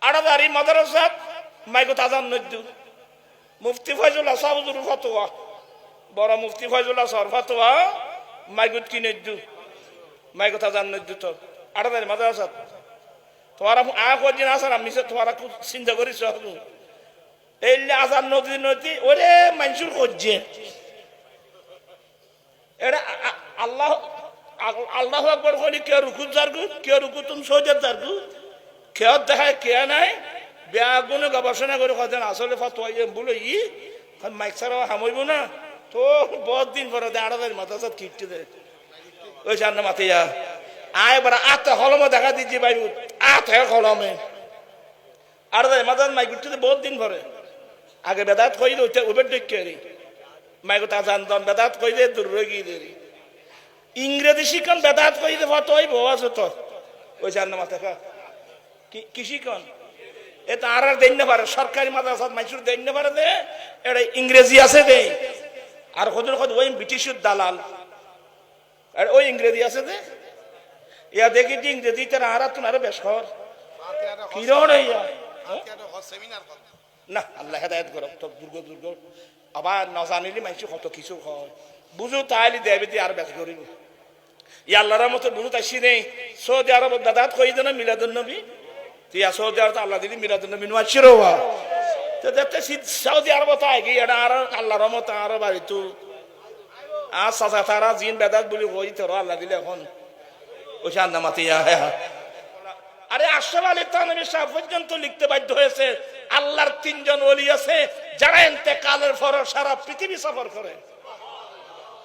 আড়াদারি মাদ্রাসাত মাইগো তাজান নদ্দু মুফতি ফয়জুল্লাহ সাহুজুর ফতোয়া বড় মুফতি ফয়জুল্লাহ সর ফতোয়া মাইগুত কি নদ্দু মাইগো তাজান নদ্দু তো আড়াদারি মাদ্রাসাত তোমারা কদিন আসার আমি তোমারা খুব চিন্তা করিস এই আজান নদী নদী ওরে মানুষের করছে এটা আল্লাহ আল্লাহ আকবর করি কে রুকু জারগু কে রুকু তুমি সৌজের জারগু কেউ দেখায় কে নাই বেগুনে গবেষণা করে কদিন আসলে ফতোয়া বলে মাইক ছাড়াও হামইব না তো বহুত দিন পরে আড়াদারি মাদ্রাসাত কিটতে দে ওই সামনে মাতিয়া আয় বড় আতে কলমে দেখা দিচ্ছি ভাই আতে কলমে আড়াদারি মাদ্রাসাত মাইক উঠতে বহুত দিন পরে আগে বেদাত কই ওইটা উবের ডেকে মাইক তা জানতাম বেদাত কই দে দুর্রোগী দেরি ইংরেজি শিখন বেদাত কই দে ফতোয়াই বউ আছে তো ওই সামনে মাথা কি শিখন এটা আর দেন না পারে সরকারি মাদ্রাসাত মাইসুর দেন না পারে দে এটা ইংরেজি আছে দে আর কদর কদ ওই ব্রিটিশের দালাল আর ওই ইংরেজি আছে দে ইয়া দেখি যে ইংরেজি তার আর তোমার বেশ খবর কি রণ ইয়া না আল্লাহ হেদায়েত করো তো দুর্গ আবার না জানিলে মানুষ কত কিছু হয় বুঝো তাইলে দেবে দিয়ে আর বেশ করিব ই আল্লাহর মতো বুঝো তাই নেই সৌদি আরব দাদাত কই দেন মিলাদুন নবী তিয়া সৌদি আরব আল্লাহ দিদি মিলাদুন নবী নোয়াশিরোয়া তো দেখতে সৌদি আরব তো আগে এটা আর আল্লাহর মতো আর বাড়ি তো আর সাজা তারা জিন বেদাত বলি কই তোর আল্লাহ দিলে এখন ওই শান্তা মাতিয়া আরে আশরাফ আলী থানভী সাহেব পর্যন্ত লিখতে বাধ্য হয়েছে আল্লাহর তিনজন ওলি আছে যারা ইন্তেকালের পর সারা পৃথিবী সফর করে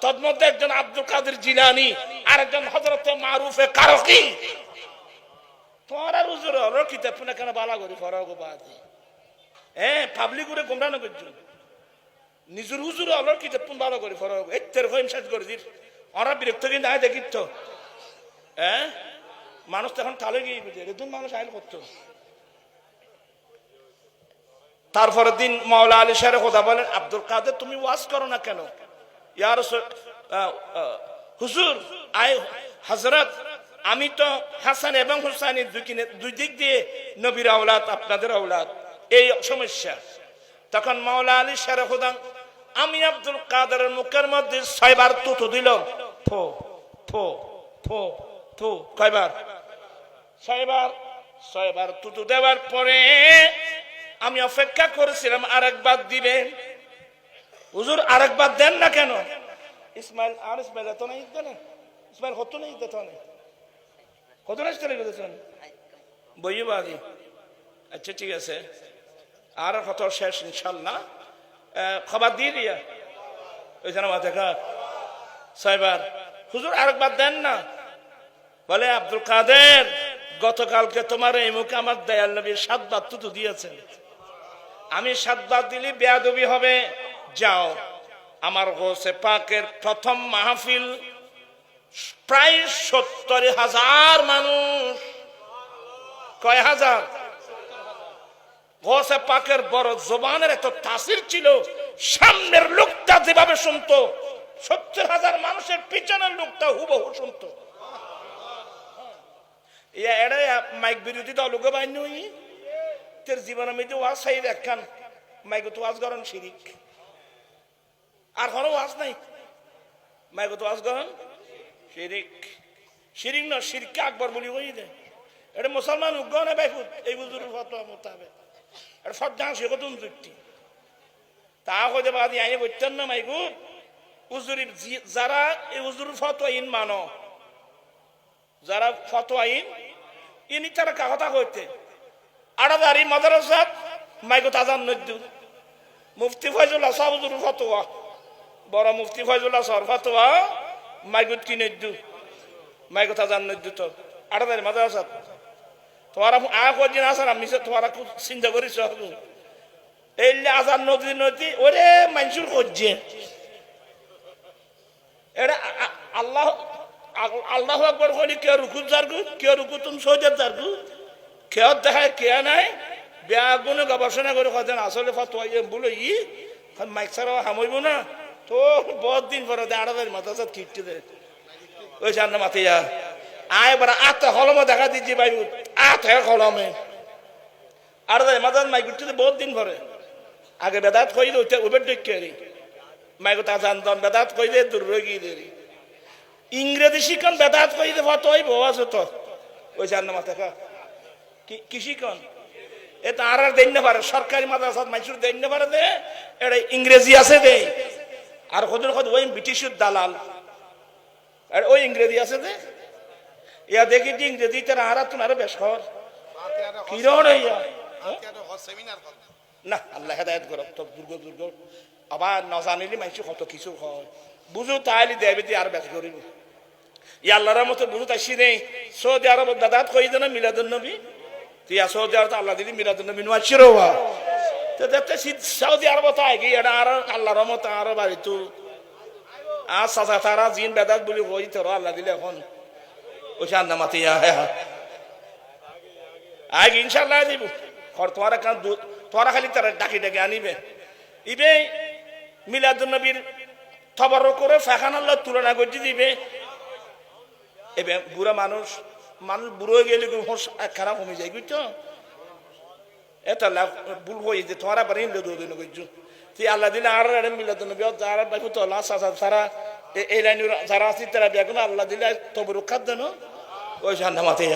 তন্মধ্যে একজন আব্দুল কাদের জিলানী আর একজন হযরতে মারুফে কারকি তোরা হুজুর হলো কিতাব না কেন বালা করি ফরাগ বাদি পাবলিক করে গোমরানো করছো নিজের হুজুর হলো কিতাব ভালো করি ফরাগ এত্তের কইম শেষ করে দির ওরা বিরক্ত কি না দেখিত তো মানুষ তো এখন তালে গিয়ে বুঝে এরকম মানুষ আইল করতো তারপরে দিন মাওলা আলী শাহের কথা বলেন আব্দুল কাদের তুমি ওয়াজ করো না কেন ইয়ার হুজুর আয় হযরত আমি তো হাসান এবং হুসাইনের দুই দিক দিয়ে নবীর আওলাদ আপনাদের আওলাদ এই সমস্যা তখন মাওলা আলী শাহের খোদা আমি আব্দুল কাদেরের মুখের মধ্যে 6 বার তুতু দিলাম ফো ফো ফো ফো কয়বার 6 বার তুতু দেওয়ার পরে আমি অপেক্ষা করেছিলাম আরেকবার দিবেন হুজুর আরেকবার দেন না কেন ইসমাইল এত নাই দেন ইসমাইল কত নেই দিত না কত নাই চলে গেছেন বইবাদি আচ্ছা ঠিক আছে আর কত শেষ ইনশাআল্লাহ খবর দিয়ে দিয়া ওই জানা মাথা 6 বার হুজুর আরেকবার দেন না বলে আব্দুল কাদের গতকালকে তোমার এই মুখে আমার দয়াল নবী 7 বার তুতু দিয়েছেন আমি 7 বার দিলে বেয়াদবি হবে যাও আমার গৌসে পাকের প্রথম মাহফিল প্রায় 70,000 মানুষ কয় হাজার গৌসে পাকের বড় জবানের এত তাসির ছিল সামনের লোকটা যেভাবে শুনতো 70,000 মানুষের পিছনের লোকটা হুবহু শুনতো এটা মাইক বিরোধী দলকে বাইন তোর জীবনের মধ্যে ওয়াজ চাই দেখান মাইক তো ওয়াজ করেন শিরিক আর কোনো ওয়াজ নাই মাইক তো ওয়াজ করেন শিরিক না শিরকে আকবর বলি কই দে এটা মুসলমান উগ্র বাইফুত এই বুজুর্গ ফতোয়া মোতাবেক এটা সজ্জা সে কত যুক্তি তা কইতে বাদি আইনে বলতেন না মাইকু হুজুরির যারা এই হুজুর ফতোয়া ইন মানো যারা ফতোয়া ইনি তারা কথা কইতে আড়াদারি মাদ্রাসাত মাইকো তাজান নদ্দু মুফতি ফয়জুল্লাহ সাহুজুর ফতোয়া বড় মুফতি ফয়জুল্লাহ সর ফতোয়া মাইগুত কি নদ্দু মাইকো তাজান নদ্দু তো আড়াদারি মাদ্রাসাত তোমারা কদিন আসার আমি তোমারা খুব চিন্তা করিস এই আজান নদী ওরে মানুষের করছে এটা আল্লাহ আকবর করি কে রুকু জারগু কে রুকু তুমি সৌজের জারগু কেউ দেখায় কে নাই বেগুনে গবেষণা করে কদিন আসলে ফতোয়া বলে মাইক ছাড়াও হামইব না তো বহুত দিন পরে আড়াদারি মাদ্রাসাত কিটতে দে ওই সামনে মাতিয়া আয় বড় আতে কলমে দেখা দিচ্ছি ভাই আতে কলমে আর মাদার মাইক উঠতে বহুত দিন পরে আগে বেদাত কই ওইটা উবের ডেকে মাইক তা জানতাম বেদাত কই দে দুর্রোগী দেরি ইংরেজি শিখন বেদাত কই দে ফত ওই বউ আছে তো ওই জান মাথা কি শিখন এটা আর দেন না পারে সরকারি মাদ্রাসাত মাইসুর দেন না পারে দে এটা ইংরেজি আছে দে আর কদর কদ ওই ব্রিটিশের দালাল আর ওই ইংরেজি আছে দে ইয়া দেখি ইংরেজি তার আর তোমার বেশ খবর কি রণ ইয়া না আল্লাহ হেদায়েত করো তো দুর্গ আবার না জানিলি মানুষ কত কিছু হয় বুঝু তাইলে দেবে দিয়ে আর বেশ করিনি ই আল্লাহর মতো বুঝু তাই নেই সৌদি আরব দাদাত কই দেন মিলাদুন নবী তুই সৌদি আরব আল্লাহ দিদি মিলাদুন নবী নোয়াচ্ছিল তো দেখতে সৌদি আরব তো আগে এটা আর আল্লাহর মতো আরো বাড়ি তো আর সাজা তারা জিন বেদাত বলি হই তোর আল্লাহ দিলে এখন ওই চান্দা মাতি আগে ইনশাল্লাহ দিব তোমার তোরা খালি তারা ডাকি ডাকি আনিবে ইবে মিলাদুন নবীর খবর করে ফেখানাল্লাহ তুলনা করে দিবে এবে বুড়া মানুষ বুড়ো গেলে একখানা কমে যায় বুঝছো এটা ভুল হয়ে যে তোরা বাড়ি দিন বুঝছো তুই আল্লাহ দিলে আর মিলাদুন নবী যারা বাইকু তো তারা এই লাইনের যারা আছে তারা বেগুন আল্লাহ দিলে তবু রক্ষা দেন ওই ঠান্ডা মাথায়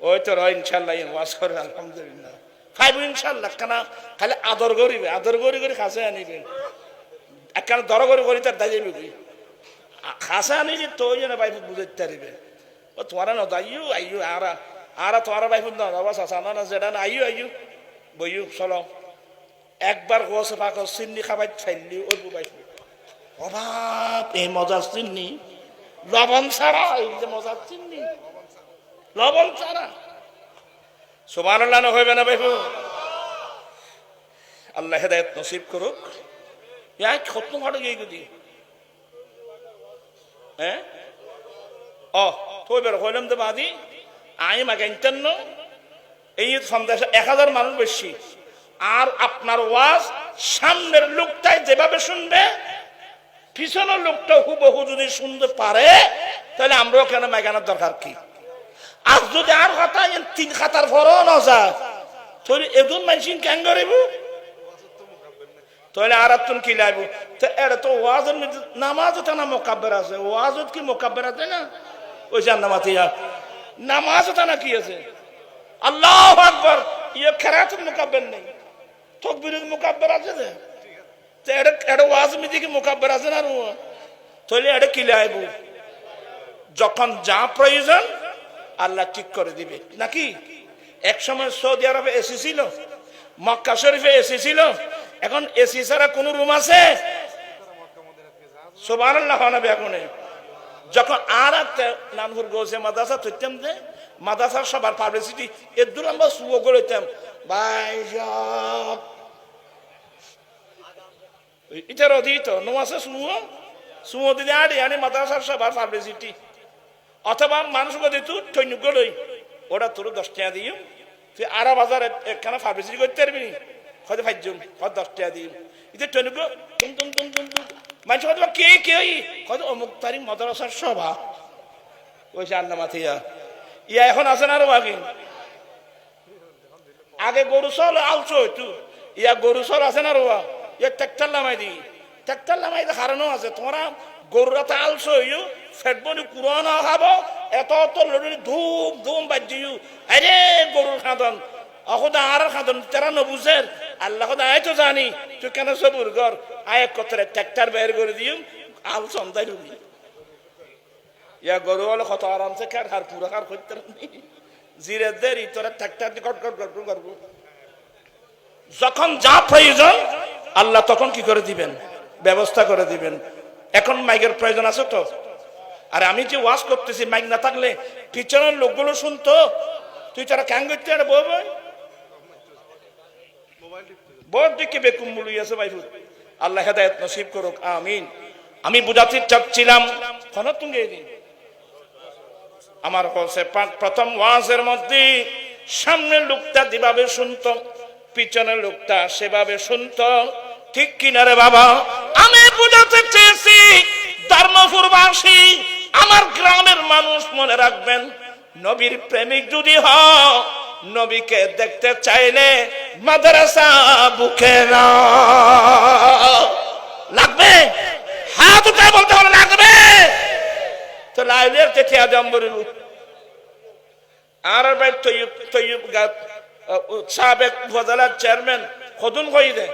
ওই তো রয় ইনশাল্লাহ ওয়াজ করে আলহামদুলিল্লাহ খাইব ইনশাল্লাহ কেনা খালি আদর করি খাসে আনিবে একখানা দর করি তার দাঁড়িয়ে খাসা আনিলে তো যেন বাইফ বুঝাইতে পারিবে ও তোমার না দাইও আইও আর তোমার বাইফ না বাবা চাষা না যেটা না আইও বইও চলো একবার গোসে পাক চিন্নি খাবাই খাইলি ওই বাইফ অভাব এই মজার চিন্নি লবণ ছাড়া এই যে মজার চিন্নি লবণ ছাড়া সুবহানাল্লাহ না হইবে না বাইফু আল্লাহ হেদায়েত নসিব করুক ইয়া কত ভালো গিয়ে গদি হ্যাঁ ও তুই বের হইলাম তো বাদি আমি মাগাইতেন না এই সন্দেশ 1000 মানুষ বেশি আর আপনার ওয়াজ সামনের লোকটাই যেভাবে শুনবে পিছনের লোকটা হুবহু যদি শুনতে পারে তাহলে আমরাও কেন মাইগানোর দরকার কি আর যদি আর কথা 3 খাতার পরও না যায় তাহলে এজন মানুষ কেন করিব তাহলে আর তুমি কি লাইব তো এটা তো ওয়াজের নামাজ তো না মোকাব্বের আছে ওয়াজত কি মোকাব্বের আছে না ওই জান্নামাতিয়া নামাজ তো না কি আছে আল্লাহু আকবার ইয়ে খেরাত মোকাব্বের নেই তাকবীরের মোকাব্বের আছে যে তো এটা ওয়াজ মিদি কি মোকাব্বের আছে না তাহলে এটা কি লাইব যখন যা প্রয়োজন আল্লাহ ঠিক করে দিবে নাকি এক সময় সৌদি আরবে এসি ছিল মক্কা শরীফে এসি ছিল এখন এসি ছাড়া কোন রুম আছে সুবহানাল্লাহ নবী এখন যখন আর নানপুর গোসে মাদ্রাসা তৈতাম যে মাদ্রাসার সবার পাবলিসিটি এর দূর আমরা শুভ করতাম ভাই সব এটার অধীত নো আছে শুভ দিদি আড়ি মাদ্রাসার সবার পাবলিসিটি অথবা মানুষ দিত সৈন্য লই ওটা তোর 10 টাকা দিও তুই আরা বাজার একখানা পাবলিসিটি করতে পারবি হয়তো 5 জন হয়তো 10 টাকা দিও এটা সৈন্য তুম মানুষ হয়তো কে হয়তো অমুক তারিখ মাদ্রাসার সভা ওই আন্না মাথিয়া ইয়া এখন আছে না আরো আগে গরু চল আলছো হইতো ইয়া গরু চল আছে না রোয়া ইয়া ট্রাক্টর লামাই কারণও আছে তোমরা গরুরা তো আলছো হইও ফেটবনি কুরানো খাবো এত লড়ি ধুম বাজিও আরে গরুর খাদন অখদা আর খাদন তেরা নবুঝের আল্লাহ খোদা আয় তো জানি তুই কেন সবুর কর আয় কতরে ট্রাক্টর বের করে দিও আল সন্তাই রুবি ইয়া গরু হলে কত আরামসে খার হার পুরা খার করতে জিরে দেরি তোরা ট্রাক্টর কট করবো যখন যা প্রয়োজন আল্লাহ তখন কি করে দিবেন ব্যবস্থা করে দিবেন এখন মাইকের প্রয়োজন আছে তো আর আমি যে ওয়াজ করতেছি মাইক না থাকলে পিছনের লোকগুলো শুনতো তুই তারা ক্যাং করতে আর বই বহুত দিকে বেকুম মুলুই আছে ভাই আল্লাহ হেদায়েত নসিব করুক আমিন আমি বুঝাতে চাচ্ছিলাম তুমি আমার কাছে প্রথম ওয়াজের মধ্যে সামনের লোকটা যেভাবে শুনতো পিছনের লোকটা সেভাবে শুনতো ঠিক কিনা রে বাবা আমি বুঝাতে চেয়েছি ধর্মপুরবাসী আমার গ্রামের মানুষ মনে রাখবেন নবীর প্রেমিক যদি হও, নবীকে দেখতে চাইলে মাদ্রাসা বুকে না লাগবে, হাত উঠায় বলতে হলে লাগবে। তো লাইলের থেকে আজম্বরের আর ভাই তৈয়ব সাবেক উপজেলার চেয়ারম্যান কদুন কই দে